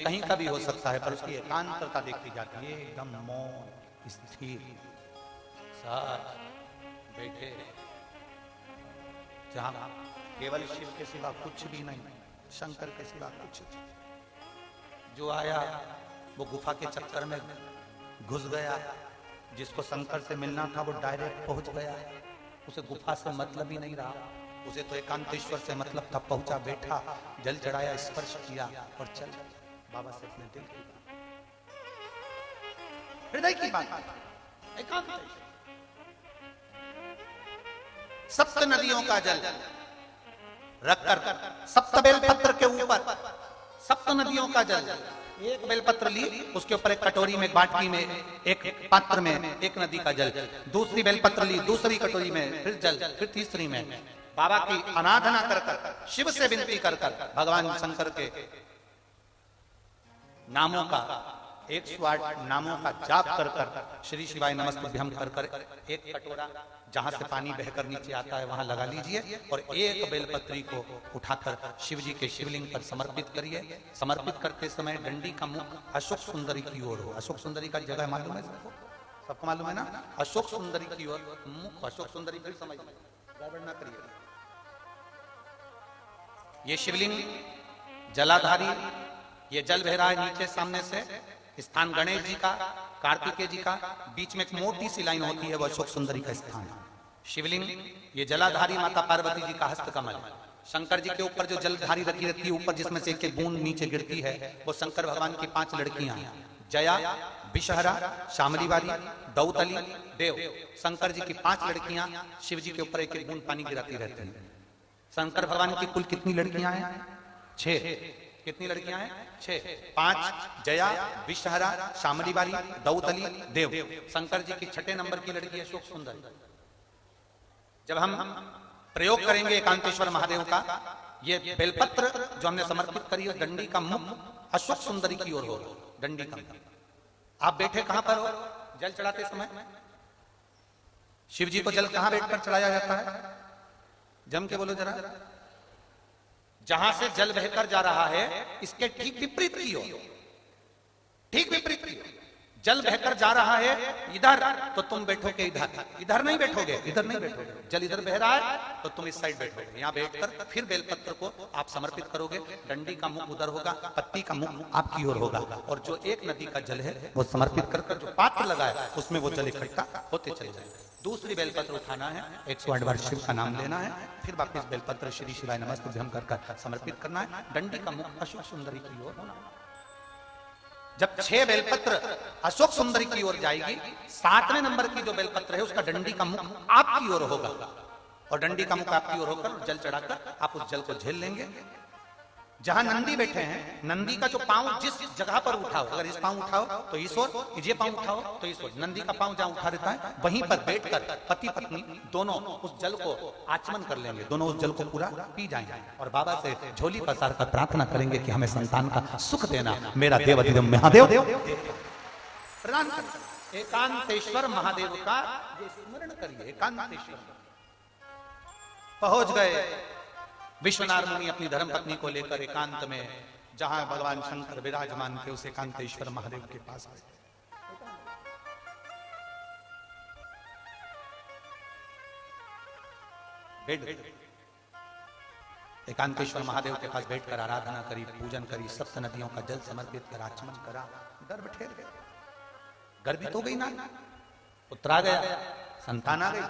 कहीं का भी हो सकता है, पर उसकी एकांतता देखी जाती है, एकदम मौन स्थिर साथ बैठे, जहां केवल शिव के सिवा कुछ भी नहीं, शंकर के सिवा कुछ नहीं। जो आया वो गुफा के चक्कर में घुस गया, जिसको शंकर से मिलना था वो डायरेक्ट पहुंच गया, उसे गुफा से मतलब ही नहीं रहा, उसे तो एकांतेश्वर से मतलब था। पहुंचा, बैठा, जल चढ़ाया, स्पर्श किया और चल बाबा से अपने दिल की बात, हृदय की बात, एकांत। सप्त नदियों का जल रखकर सप्त बेलपत्र के ऊपर, सप्त नदियों का जल, एक बेलपत्र ली, उसके ऊपर एक कटोरी में, बाटकी में, एक पात्र में एक नदी का जल, दूसरी बेलपत्र ली, दूसरी कटोरी में फिर जल, फिर तीसरी में बाबा की आराधना कर कर, शिव से विनती कर कर, भगवान शंकर के नामों का, 108 नामों का जाप कर कर, श्री शिवाय नमस्तुभ्यम कर कर, एक कटोरा जहां से पानी बहकर नीचे आता है वहां लगा लीजिए और एक बेलपत्री को उठाकर शिव जी के शिवलिंग पर समर्पित करिए। समर्पित करते समय डंडी का मुख अशोक सुंदरी की ओर हो। अशोक सुंदरी का जगह मालूम है सबको? सबको मालूम है ना? अशोक सुंदरी की ओर मुख, अशोक सुंदरी फिर समझ गड़बड़ ना करिए। ये शिवलिंग जलाधारी, ये जल बह रहा है नीचे सामने से, स्थान गणेश जी का, कार्तिकेय जी का, बीच में एक मोटी सी लाइन होती है, वो अशोक सुंदरी का स्थान है। शिवलिंग ये जलाधारी माता पार्वती जी का हस्तकमल, शंकर जी के ऊपर जो जलधारी रखी रहती है ऊपर, जिसमें से एक बूंद नीचे गिरती है, वो शंकर भगवान की 5 लड़कियां, जया, विषहरा, शामली वाली, दौतली, देव। शंकर जी की 5 लड़कियां शिव जी के ऊपर एक एक बूंद पानी गिराती रहती हैं। शंकर भगवान की कुल कितनी लड़कियां हैं? 6। कितनी लड़कियां हैं? 6। 5 जया, विषहरा, शामली वाली, दौतली, देव। शंकर जी की 6 नंबर की लड़की है अशोक सुंदरी। जब हम प्रयोग करेंगे एकांतेश्वर महादेव का, ये बेलपत्र जो हमने समर्पित करी है, डंडी का मुख अशोक सुंदरी की ओर हो, डंडी का मुख। आप बैठे कहां पर हो जल चढ़ाते समय? शिव जी को जल कहां बैठकर चढ़ाया जाता है? जम के बोलो जरा। जहां से जल बहकर जा रहा है इसके ठीक विपरीत की ओर, ठीक विपरीत की ओर जल बहकर जा रहा है इधर, तो तुम बैठोगे इधर, इधर नहीं बैठोगे, इधर नहीं बैठोगे। जल इधर बह रहा है तो तुम इस साइड बैठोगे। यहाँ बैठकर फिर बेलपत्र को आप समर्पित करोगे, डंडी का मुख उधर होगा, पत्ती का मुख आपकी ओर होगा, और जो एक नदी का जल है वो समर्पित कर कर जो पात्र लगा है उसमें वो जल इकट्ठा होते चले जाएंगे। दूसरी बेलपत्र उठाना है, 108 बार शिव का नाम लेना है, फिर वापिस बेलपत्र श्री शिवाय नमस्तुभ्यम कर समर्पित करना है। डंडी का मुख अशोक सुंदरी की ओर होना। जब 6 बेलपत्र अशोक सुंदरी की ओर जाएगी, 7वें नंबर की जो बेलपत्र है उसका डंडी का मुख आपकी ओर होगा, और डंडी का मुख आपकी ओर होकर जल चढ़ाकर आप उस जल को झेल लेंगे। जहां नंदी बैठे हैं, नंदी का जो पांव जिस जगह पर उठाओ, अगर इस पांव उठाओ तो इस ओर, ये पांव उठाओ तो इस ओर, नंदी का पांव जहां उठा रहता है वहीं पर बैठकर पति पत्नी दोनों उस जल को आचमन कर लेंगे, दोनों उस जल को पूरा पी जाएंगे और बाबा से झोली पसार कर प्रार्थना करेंगे कि हमें संतान का सुख देना, मेरा देवाधिदेव महादेव प्रदान करें। एकांतेश्वर महादेव का ये स्मरण करिए। एकांतेश्वर पहुंच गए विश्वनाथ मुनि अपनी धर्मपत्नी को लेकर एकांत में, जहां भगवान शंकर विराजमान थे, उस एकांतेश्वर महादेव के पास आए। एकांतेश्वर महादेव के पास बैठकर आराधना करी, पूजन करी, सप्त नदियों का जल समर्पित कर आचमन करा, गर्भ ठहर गया। गर्भित हो गई ना, पुत्र आ गया, संतान आ गई।